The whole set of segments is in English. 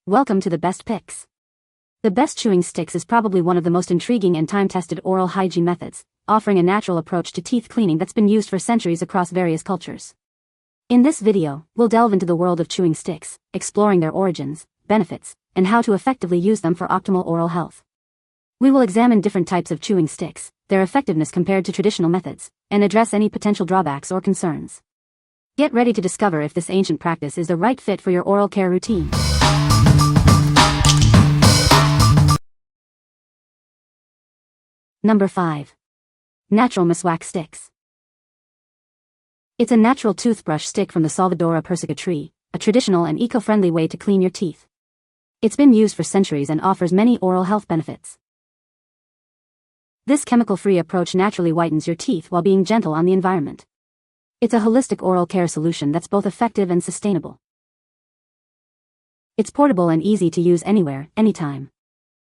Welcome to the best picks. The best chewing sticks is probably one of the most intriguing and time-tested oral hygiene methods, offering a natural approach to teeth cleaning that's been used for centuries across various cultures. In this video, we'll delve into the world of chewing sticks, exploring their origins, benefits, and how to effectively use them for optimal oral health. We will examine different types of chewing sticks, their effectiveness compared to traditional methods, and address any potential drawbacks or concerns. Get ready to discover if this ancient practice is the right fit for your oral care routine. Number 5. NaturalMiswak Sticks. It's a natural toothbrush stick from the Salvadora persica tree, a traditional and eco-friendly way to clean your teeth. It's been used for centuries and offers many oral health benefits. This chemical-free approach naturally whitens your teeth while being gentle on the environment. It's a holistic oral care solution that's both effective and sustainable. It's portable and easy to use anywhere, anytime.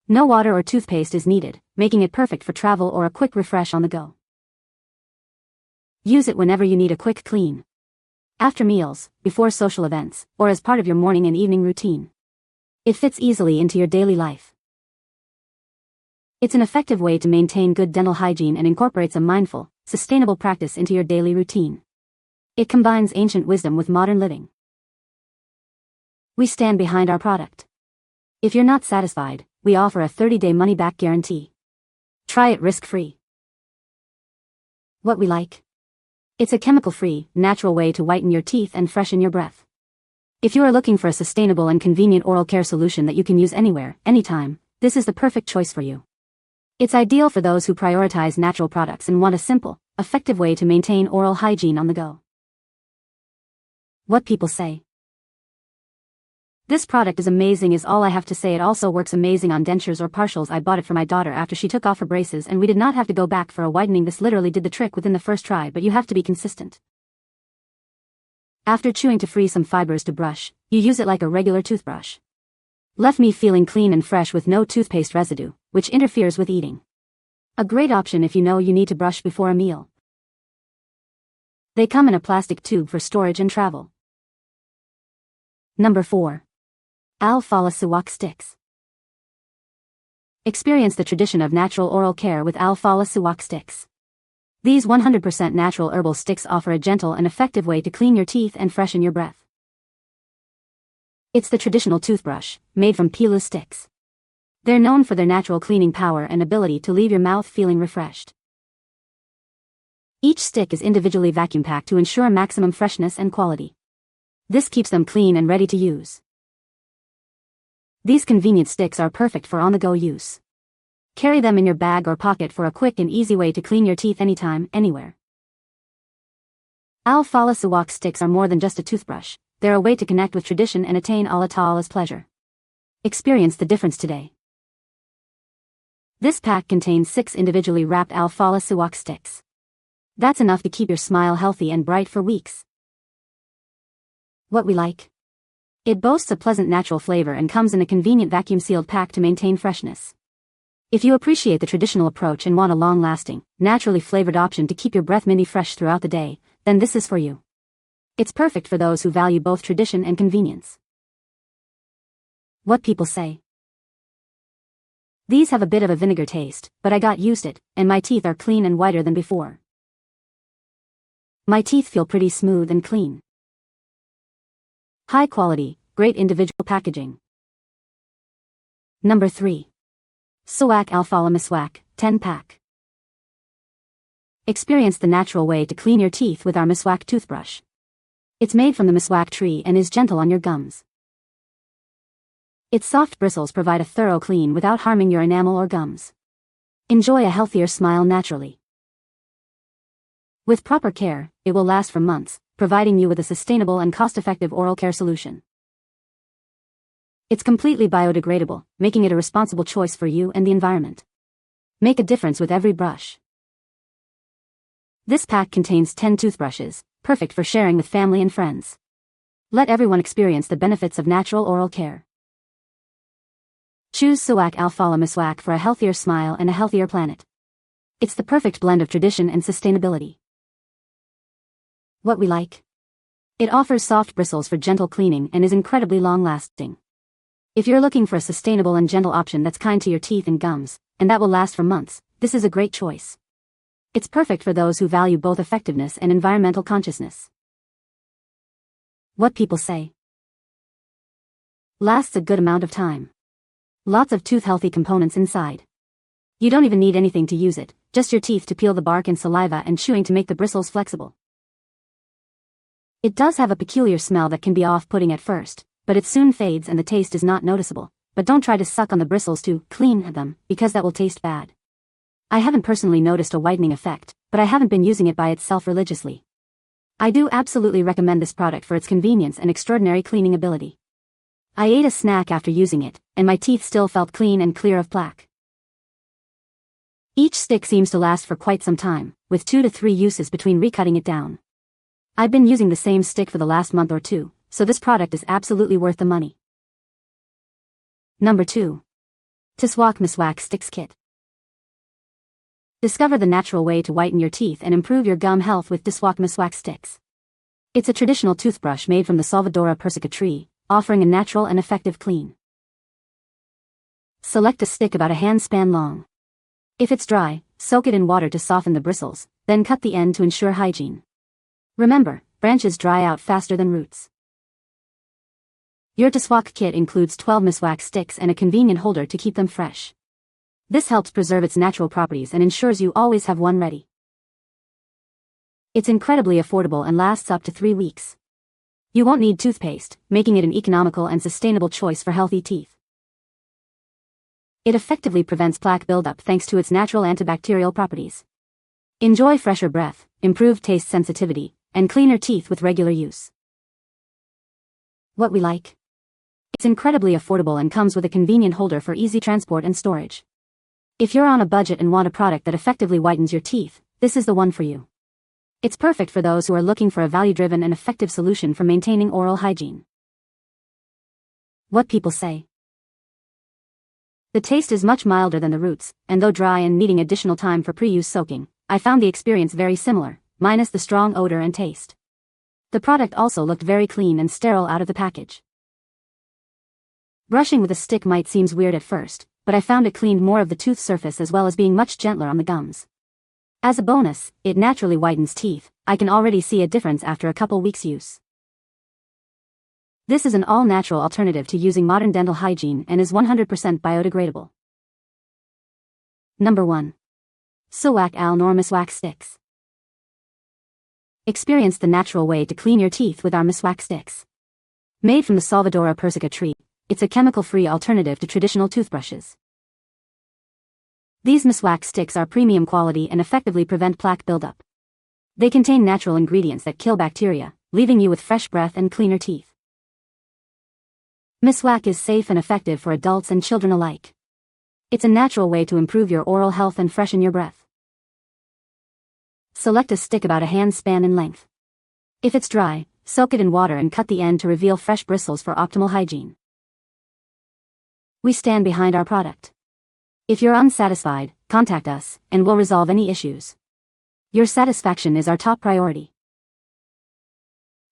No water or toothpaste is needed, making it perfect for travel or a quick refresh on the go. Use it whenever you need a quick clean. After meals, before social events, or as part of your morning and evening routine. It fits easily into your daily life. It's an effective way to maintain good dental hygiene and incorporates a mindful, sustainable practice into your daily routine. It combines ancient wisdom with modern living. We stand behind our product. If you're not satisfied, we offer a 30-day money-back guarantee. Try it risk-free. What we like? It's a chemical-free, natural way to whiten your teeth and freshen your breath. If you are looking for a sustainable and convenient oral care solution that you can use anywhere, anytime, this is the perfect choice for you. It's ideal for those who prioritize natural products and want a simple, effective way to maintain oral hygiene on the go. What people say. This product is amazing is all I have to say. It also works amazing on dentures or partials. I bought it for my daughter after she took off her braces and we did not have to go back for a whitening. This literally did the trick within the first try, but you have to be consistent. After chewing to free some fibers to brush, you use it like a regular toothbrush. Left me feeling clean and fresh with no toothpaste residue, which interferes with eating. A great option if you know you need to brush before a meal. They come in a plastic tube for storage and travel. Number 4. Al-Falah Sewak Sticks. Experience the tradition of natural oral care with Al-Falah Sewak Sticks. These 100% natural herbal sticks offer a gentle and effective way to clean your teeth and freshen your breath. It's the traditional toothbrush, made from pilu sticks. They're known for their natural cleaning power and ability to leave your mouth feeling refreshed. Each stick is individually vacuum-packed to ensure maximum freshness and quality. This keeps them clean and ready to use. These convenient sticks are perfect for on-the-go use. Carry them in your bag or pocket for a quick and easy way to clean your teeth anytime, anywhere. Al-Falah Sewak sticks are more than just a toothbrush. They're a way to connect with tradition and attain Allah Ta'ala's pleasure. Experience the difference today. This pack contains 6 individually wrapped Al-Falah Sewak sticks. That's enough to keep your smile healthy and bright for weeks. What we like? It boasts a pleasant natural flavor and comes in a convenient vacuum-sealed pack to maintain freshness. If you appreciate the traditional approach and want a long-lasting, naturally flavored option to keep your breath mini fresh throughout the day, then this is for you. It's perfect for those who value both tradition and convenience. What people say. These have a bit of a vinegar taste, but I got used to it, and my teeth are clean and whiter than before. My teeth feel pretty smooth and clean. High quality, great individual packaging. Number 3. Sewak Al-Falah Miswak, 10-pack. Experience the natural way to clean your teeth with our Miswak toothbrush. It's made from the Miswak tree and is gentle on your gums. Its soft bristles provide a thorough clean without harming your enamel or gums. Enjoy a healthier smile naturally. With proper care, it will last for months, providing you with a sustainable and cost-effective oral care solution. It's completely biodegradable, making it a responsible choice for you and the environment. Make a difference with every brush. This pack contains 10 toothbrushes, perfect for sharing with family and friends. Let everyone experience the benefits of natural oral care. Choose Sewak Al-Falah Miswak for a healthier smile and a healthier planet. It's the perfect blend of tradition and sustainability. What we like? It offers soft bristles for gentle cleaning and is incredibly long-lasting. If you're looking for a sustainable and gentle option that's kind to your teeth and gums, and that will last for months, this is a great choice. It's perfect for those who value both effectiveness and environmental consciousness. What people say. Lasts a good amount of time. Lots of tooth-healthy components inside. You don't even need anything to use it, just your teeth to peel the bark and saliva and chewing to make the bristles flexible. It does have a peculiar smell that can be off-putting at first, but it soon fades and the taste is not noticeable. But don't try to suck on the bristles to clean them, because that will taste bad. I haven't personally noticed a whitening effect, but I haven't been using it by itself religiously. I do absolutely recommend this product for its convenience and extraordinary cleaning ability. I ate a snack after using it, and my teeth still felt clean and clear of plaque. Each stick seems to last for quite some time, with 2 to 3 uses between recutting it down. I've been using the same stick for the last month or 2, so this product is absolutely worth the money. Number 2. TISWAAK Miswak Sticks Kit. Discover the natural way to whiten your teeth and improve your gum health with TISWAAK Miswak Sticks. It's a traditional toothbrush made from the Salvadora persica tree, offering a natural and effective clean. Select a stick about a handspan long. If it's dry, soak it in water to soften the bristles, then cut the end to ensure hygiene. Remember, branches dry out faster than roots. Your TISWAAK kit includes 12 miswak sticks and a convenient holder to keep them fresh. This helps preserve its natural properties and ensures you always have one ready. It's incredibly affordable and lasts up to 3 weeks. You won't need toothpaste, making it an economical and sustainable choice for healthy teeth. It effectively prevents plaque buildup thanks to its natural antibacterial properties. Enjoy fresher breath, improved taste sensitivity, and cleaner teeth with regular use. What we like. It's incredibly affordable and comes with a convenient holder for easy transport and storage. If you're on a budget and want a product that effectively whitens your teeth, this is the one for you. It's perfect for those who are looking for a value-driven and effective solution for maintaining oral hygiene. What people say. The taste is much milder than the roots, and though dry and needing additional time for pre-use soaking, I found the experience very similar, minus the strong odor and taste. The product also looked very clean and sterile out of the package. Brushing with a stick might seem weird at first, but I found it cleaned more of the tooth surface as well as being much gentler on the gums. As a bonus, it naturally whitens teeth. I can already see a difference after a couple weeks use. This is an all-natural alternative to using modern dental hygiene and is 100% biodegradable. Number 1. Sewak NaturalMiswak Sticks. Experience the natural way to clean your teeth with our miswak sticks. Made from the Salvadora persica tree, it's a chemical-free alternative to traditional toothbrushes. These miswak sticks are premium quality and effectively prevent plaque buildup. They contain natural ingredients that kill bacteria, leaving you with fresh breath and cleaner teeth. Miswak is safe and effective for adults and children alike. It's a natural way to improve your oral health and freshen your breath. Select a stick about a handspan in length. If it's dry, soak it in water and cut the end to reveal fresh bristles for optimal hygiene. We stand behind our product. If you're unsatisfied, contact us, and we'll resolve any issues. Your satisfaction is our top priority.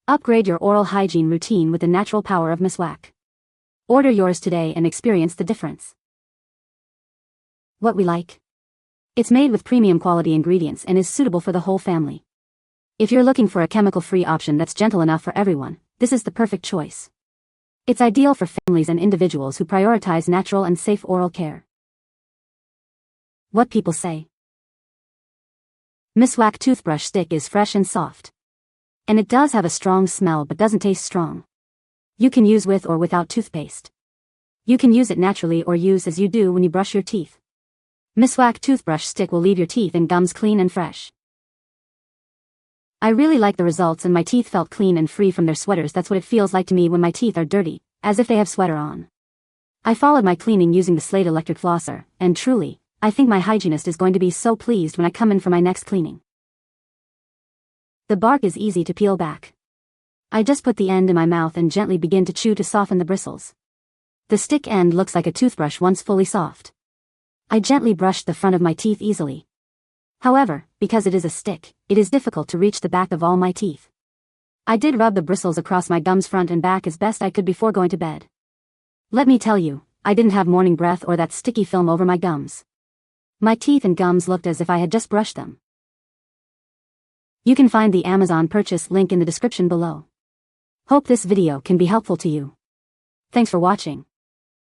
Upgrade your oral hygiene routine with the natural power of Miswak. Order yours today and experience the difference. What we like. It's made with premium quality ingredients and is suitable for the whole family. If you're looking for a chemical-free option that's gentle enough for everyone, this is the perfect choice. It's ideal for families and individuals who prioritize natural and safe oral care. What people say. Miswak toothbrush stick is fresh and soft. And it does have a strong smell but doesn't taste strong. You can use with or without toothpaste. You can use it naturally or use as you do when you brush your teeth. Miswak toothbrush stick will leave your teeth and gums clean and fresh. I really like the results and my teeth felt clean and free from their sweaters. That's what it feels like to me when my teeth are dirty, as if they have sweater on. I followed my cleaning using the Slate electric flosser, and truly, I think my hygienist is going to be so pleased when I come in for my next cleaning. The bark is easy to peel back. I just put the end in my mouth and gently begin to chew to soften the bristles. The stick end looks like a toothbrush once fully soft. I gently brushed the front of my teeth easily. However, because it is a stick, it is difficult to reach the back of all my teeth. I did rub the bristles across my gums front and back as best I could before going to bed. Let me tell you, I didn't have morning breath or that sticky film over my gums. My teeth and gums looked as if I had just brushed them. You can find the Amazon purchase link in the description below. Hope this video can be helpful to you. Thanks for watching.